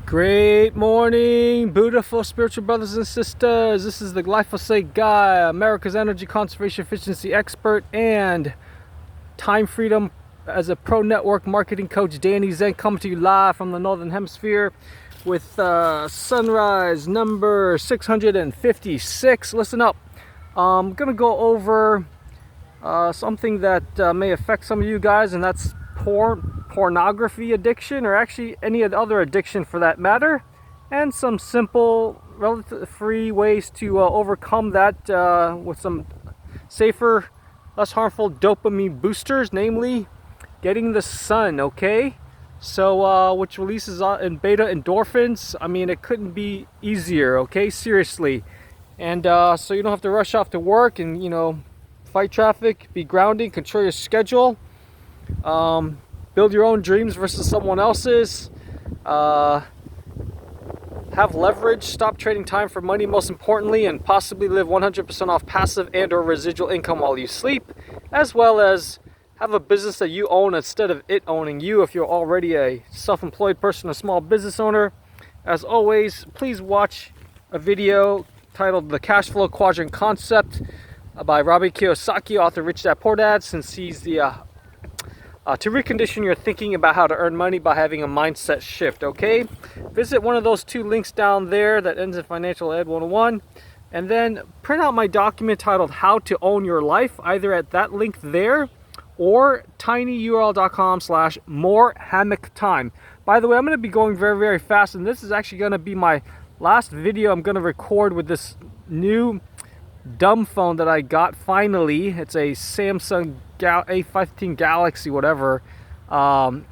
Great morning, beautiful spiritual brothers and sisters. This is the glyphosate guy, America's energy conservation efficiency expert and time freedom as a pro network marketing coach, Danny Zen, coming to you live from the Northern Hemisphere with sunrise number 656. Listen up. I'm going to go over something that may affect some of you guys, and that's pornography addiction, or actually any other addiction for that matter, and some simple, relatively free ways to overcome that with some safer, less harmful dopamine boosters, namely getting the sun. Okay, so which releases in beta endorphins. I mean, it couldn't be easier. Okay, seriously. And so you don't have to rush off to work and fight traffic, be grounding, control your schedule, build your own dreams versus someone else's, have leverage, stop trading time for money, most importantly, and possibly live 100% off passive and or residual income while you sleep, as well as have a business that you own instead of it owning you if you're already a self-employed person, a small business owner. As always, please watch a video titled The Cash Flow Quadrant Concept by Robert Kiyosaki, author Rich Dad Poor Dad, since he's the to recondition your thinking about how to earn money by having a mindset shift. Okay, visit one of those two links down there that ends in Financial Ed 101, and then print out my document titled How to Own Your Life, either at that link there or tinyurl.com/more-hammock-time. By the way, I'm going to be going very, very fast, and this is actually going to be my last video I'm going to record with this new dumb phone that I got finally. It's a Samsung A15 Galaxy, whatever, and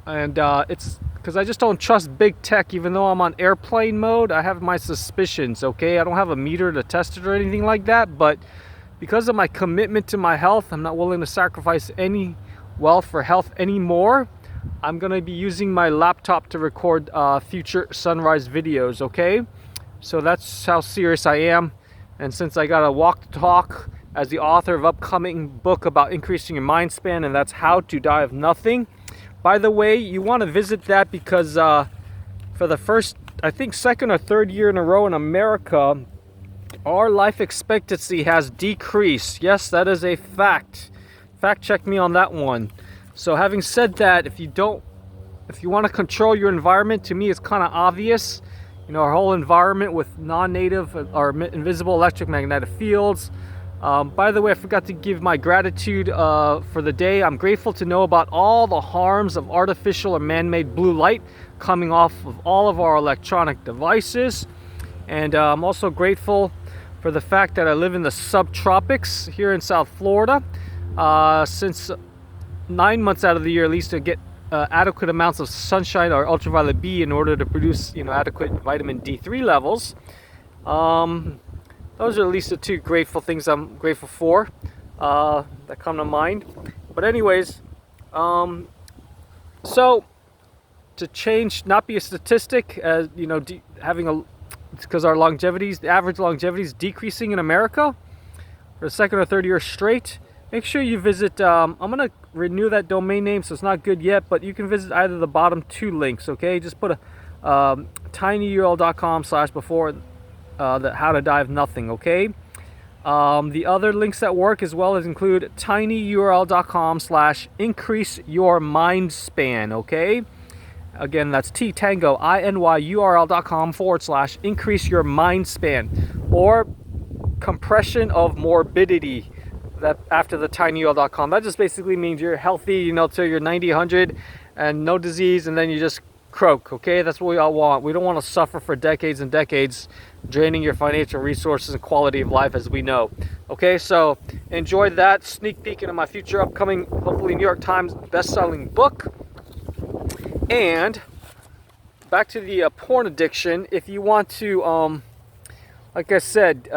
it's because I just don't trust big tech. Even though I'm on airplane mode, I have my suspicions. Okay, I don't have a meter to test it or anything like that, but because of my commitment to my health, I'm not willing to sacrifice any wealth for health anymore. I'm gonna be using my laptop to record future sunrise videos. Okay, so that's how serious I am. And since I got a walk the talk as the author of upcoming book about increasing your mind span, and that's How to Die of Nothing. By the way, you want to visit that because for the first, I think, second or third year in a row in America, our life expectancy has decreased. Yes, that is a fact. Fact check me on that one. So having said that, if you want to control your environment, to me it's kind of obvious. Our whole environment with non-native or invisible electromagnetic fields. By the way, I forgot to give my gratitude for the day. I'm grateful to know about all the harms of artificial or man-made blue light coming off of all of our electronic devices. And I'm also grateful for the fact that I live in the subtropics here in South Florida. Since 9 months out of the year, at least, to get adequate amounts of sunshine or ultraviolet B in order to produce adequate vitamin D3 levels. Those are at least the two grateful things I'm grateful for that come to mind. But anyways, so to change, not be a statistic, as because our longevities, the average longevity is decreasing in America for the second or third year straight. Make sure you visit, I'm going to renew that domain name, so it's not good yet, but you can visit either the bottom two links, okay? Just put a tinyurl.com/before the How to Die of Nothing, okay? The other links that work as well as include tinyurl.com/increase your mind span, okay? Again, that's tinyurl.com/increase your mind span, or compression of morbidity. That after the tinyurl.com, that just basically means you're healthy, till you're 90, 100 and no disease, and then you just croak. Okay, that's what we all want. We don't want to suffer for decades and decades, draining your financial resources and quality of life, as we know. Okay, so enjoy that sneak peek into my future upcoming, hopefully New York Times best-selling book. And back to the porn addiction. If you want to like I said,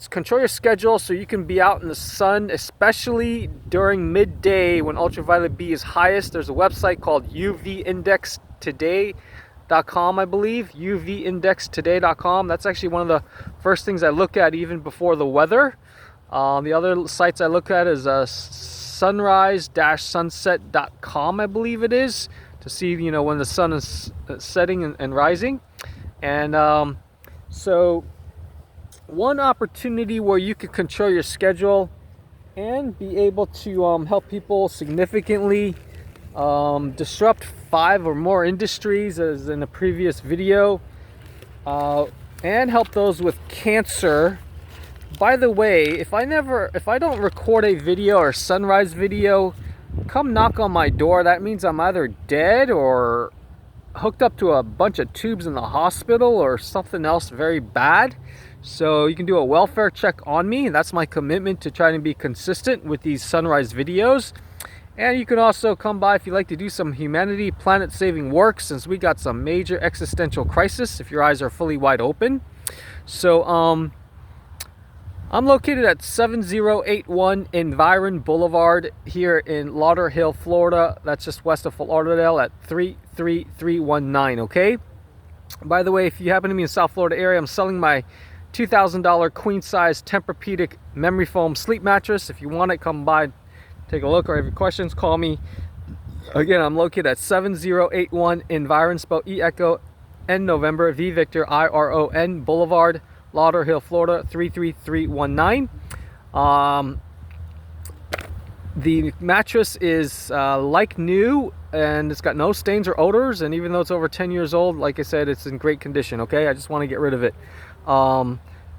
control your schedule so you can be out in the sun, especially during midday when ultraviolet B is highest. There's a website called UVindextoday.com, I believe. UVindextoday.com. That's actually one of the first things I look at even before the weather. The other sites I look at is sunrise-sunset.com, I believe it is, to see when the sun is setting and rising. And so one opportunity where you could control your schedule and be able to help people significantly disrupt 5 or more industries, as in a previous video, and help those with cancer. By the way, if I don't record a video or sunrise video, come knock on my door. That means I'm either dead or hooked up to a bunch of tubes in the hospital or something else very bad. So you can do a welfare check on me. That's my commitment to trying to be consistent with these sunrise videos. And you can also come by if you'd like to do some humanity planet saving work, since we got some major existential crisis if your eyes are fully wide open. So I'm located at 7081 Environ Boulevard here in Lauderhill, Florida. That's just west of Fort Lauderdale at 33319, okay? By the way, if you happen to be in the South Florida area, I'm selling my $2,000 queen size Tempur-Pedic memory foam sleep mattress. If you want it, come by, take a look, or if you have questions, call me. Again, I'm located at 7081 Environ, spelled E-Echo, N November, V Victor, I-R-O-N Boulevard, Lauderhill, Florida, 33319. The mattress is like new, and it's got no stains or odors, and even though it's over 10 years old, like I said, it's in great condition, okay? I just want to get rid of it.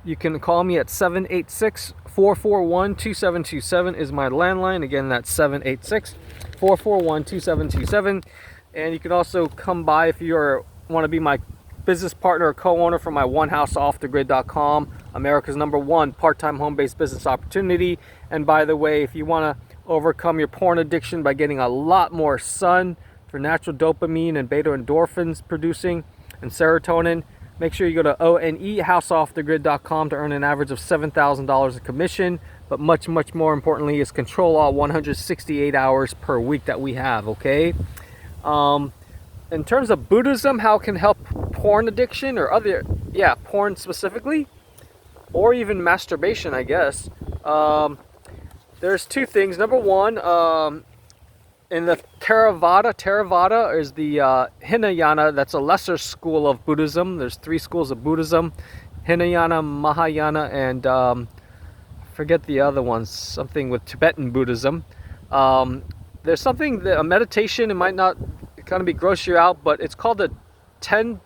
You can call me at 786-441-2727 is my landline. Again, that's 786-441-2727. And you can also come by if you want to be my business partner or co-owner for my onehouseoffthegrid.com, America's #1 part-time home-based business opportunity. And by the way, if you want to overcome your porn addiction by getting a lot more sun for natural dopamine and beta endorphins producing and serotonin, make sure you go to onehouseoffthegrid.com to earn an average of $7,000 in commission. But much more importantly is control all 168 hours per week that we have, okay? In terms of Buddhism, how it can help porn addiction or other, porn specifically, or even masturbation, I guess. There's 2 things. Number one, in the Theravada is the Hinayana. That's a lesser school of Buddhism. There's 3 schools of Buddhism: Hinayana, Mahayana, and forget the other ones. Something with Tibetan Buddhism. There's something that a meditation. It might not kind of be gross you out, but it's called the 10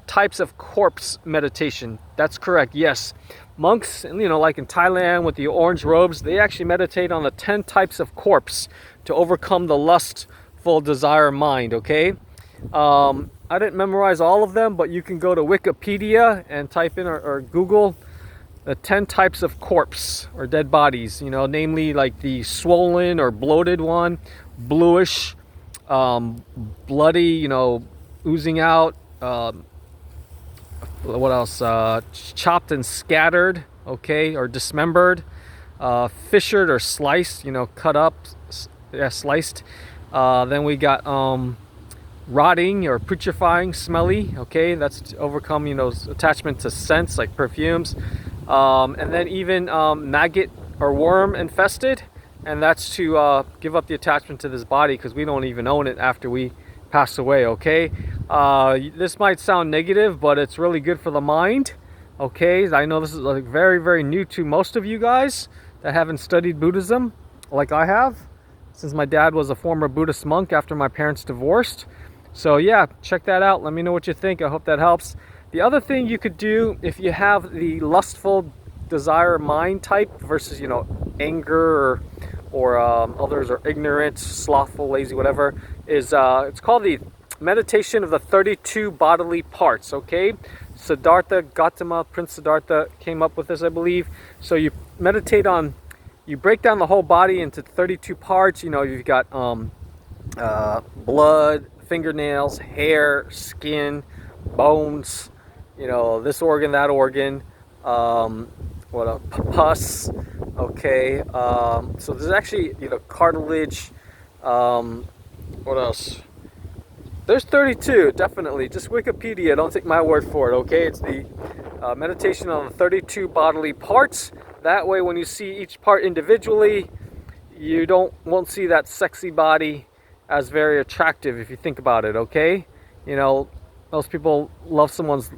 types of corpse meditation. That's correct. Yes, monks, like in Thailand with the orange robes, they actually meditate on the 10 types of corpse to overcome the lustful desire mind, okay? I didn't memorize all of them, but you can go to Wikipedia and type in or Google the 10 types of corpse or dead bodies, namely like the swollen or bloated one, bluish, bloody, oozing out, what else, chopped and scattered, okay, or dismembered, fissured or sliced, cut up, sliced. Then we got rotting or putrefying, smelly, okay, that's to overcome, attachment to scents like perfumes. And then even maggot or worm infested, and that's to give up the attachment to this body, because we don't even own it after we pass away, okay? This might sound negative, but it's really good for the mind, okay? I know this is like very new to most of you guys that haven't studied Buddhism like I have, since my dad was a former Buddhist monk after my parents divorced. So yeah, check that out. Let me know what you think. I hope that helps. The other thing you could do if you have the lustful desire mind type versus, anger or others are ignorant, slothful, lazy, whatever, is it's called the meditation of the 32 bodily parts, okay? Siddhartha Gautama, Prince Siddhartha came up with this, I believe. So you meditate on, you break down the whole body into 32 parts. You've got blood, fingernails, hair, skin, bones, this organ, that organ, pus, okay, so there's actually, cartilage, what else? There's 32, definitely. Just Wikipedia, don't take my word for it, okay? It's the meditation on the 32 bodily parts. That way, when you see each part individually, you won't see that sexy body as very attractive if you think about it, okay? most people love someone's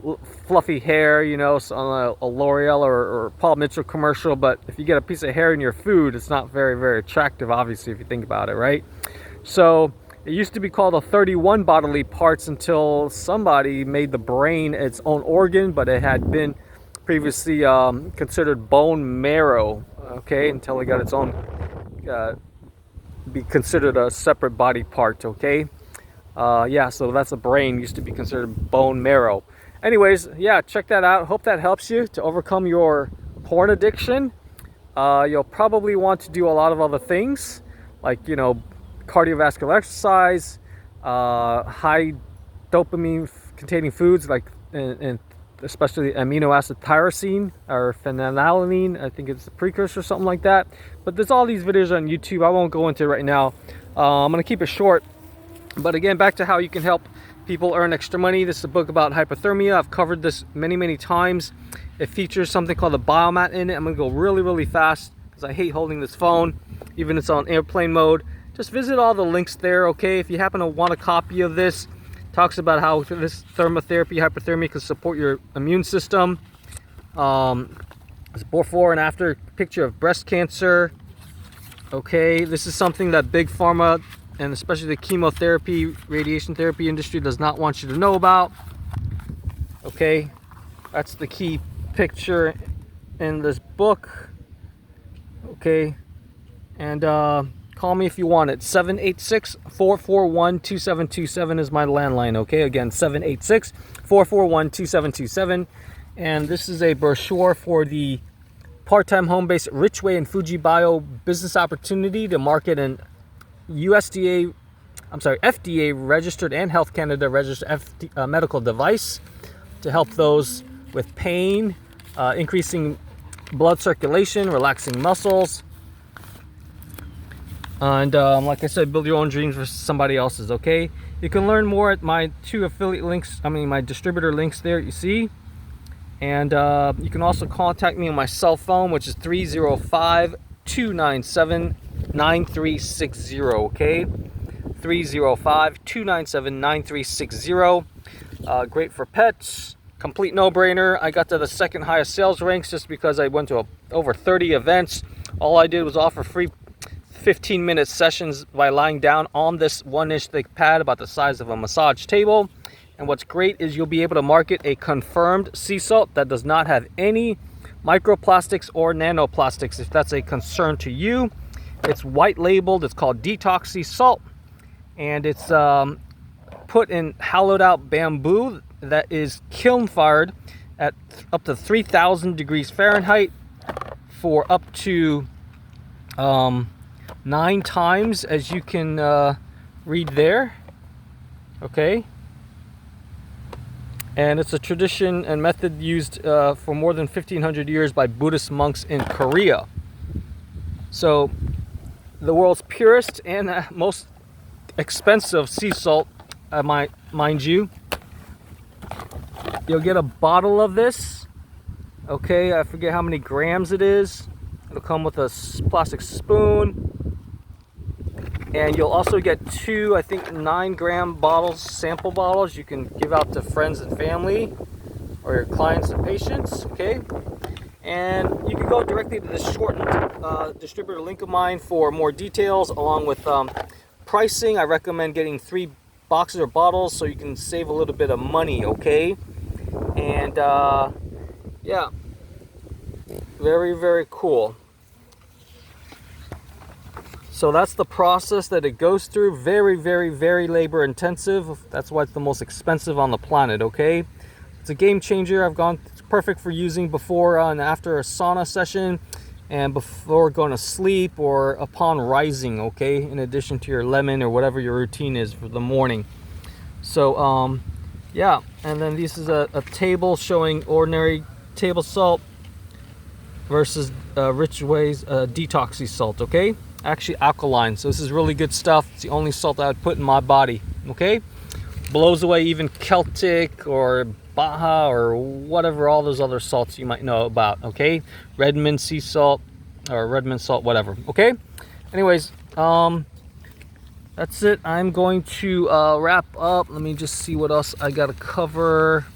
fluffy hair, you know, on a L'Oreal or Paul Mitchell commercial, but if you get a piece of hair in your food, it's not very, very attractive, obviously, if you think about it, right? So it used to be called a 31 bodily parts until somebody made the brain its own organ, but it had been previously considered bone marrow, okay, until it got its own, be considered a separate body part, okay? Yeah, so that's the brain, used to be considered bone marrow. Anyways, yeah, check that out. Hope that helps you to overcome your porn addiction. You'll probably want to do a lot of other things, like, you know, cardiovascular exercise, high dopamine containing foods like, and especially amino acid tyrosine or phenylalanine. I think it's a precursor or something like that. But there's all these videos on YouTube. I won't go into it right now. I'm going to keep it short. But again, back to how you can help people earn extra money. This is a book about hypothermia. I've covered this many, many times. It features something called the Biomat in it. I'm going to go really, really fast because I hate holding this phone, even if it's on airplane mode. Just visit all the links there, okay? If you happen to want a copy of this, talks about how this thermotherapy, hypothermia can support your immune system. It's before and after picture of breast cancer. Okay, this is something that big pharma and especially the chemotherapy, radiation therapy industry does not want you to know about. Okay, that's the key picture in this book. Okay, and call me if you want it. 786-441-2727 is my landline, okay? Again, 786-441-2727. And this is a brochure for the part-time home-based Richway and Fuji Bio business opportunity to market an FDA registered and Health Canada registered medical device to help those with pain, increasing blood circulation, relaxing muscles, and like I said, build your own dreams for somebody else's, okay? You can learn more at my two affiliate links, my distributor links there, you see. And you can also contact me on my cell phone, which is 305-297-9360, okay? 305-297-9360. Great for pets, complete no-brainer. I got to the second highest sales ranks just because I went to over 30 events. All I did was offer free 15-minute sessions by lying down on this 1-inch thick pad about the size of a massage table. And what's great is you'll be able to market a confirmed sea salt that does not have any microplastics or nanoplastics if that's a concern to you. It's white labeled. It's called Detox Sea Salt, and it's put in hollowed out bamboo that is kiln fired at up to 3,000 degrees Fahrenheit for up to 9 times, as you can read there, okay? And it's a tradition and method used for more than 1,500 years by Buddhist monks in Korea. So the world's purest and most expensive sea salt, mind you. You'll get a bottle of this, okay? I forget how many grams it is. It'll come with a plastic spoon. And you'll also get 2, I think, 9-gram bottles, sample bottles you can give out to friends and family or your clients and patients, okay? And you can go directly to the shortened distributor link of mine for more details along with pricing. I recommend getting 3 boxes or bottles so you can save a little bit of money, okay? And yeah, very, very cool. So that's the process that it goes through. Very, very, very labor intensive. That's why it's the most expensive on the planet, okay? It's a game changer. It's perfect for using before and after a sauna session and before going to sleep or upon rising, okay? In addition to your lemon or whatever your routine is for the morning. So, yeah. And then this is a table showing ordinary table salt versus Richway's Detox Sea Salt, okay? Actually alkaline, so this is really good stuff. It's the only salt I would put in my body, okay? Blows away even Celtic or Baja or whatever, all those other salts you might know about, okay? Redmond sea salt or Redmond salt, whatever, okay? Anyways, that's it. I'm going to wrap up. Let me just see what else I gotta cover.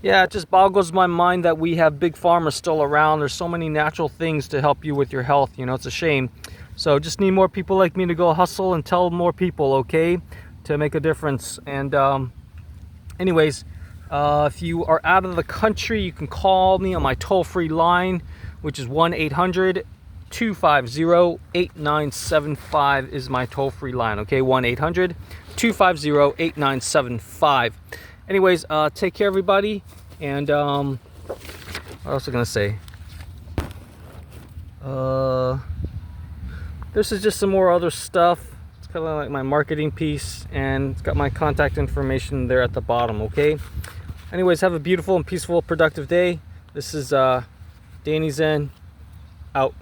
Yeah, it just boggles my mind that we have big pharma still around. There's so many natural things to help you with your health. You know, it's a shame. So just need more people like me to go hustle and tell more people, okay, to make a difference. And anyways, if you are out of the country, you can call me on my toll-free line, which is 1-800-250-8975 is my toll-free line, okay? 1-800-250-8975. Anyways, take care, everybody. And what else was I gonna say? This is just some more other stuff. It's kind of like my marketing piece, and it's got my contact information there at the bottom, okay? Anyways, have a beautiful and peaceful, productive day. This is Danny Zen, out.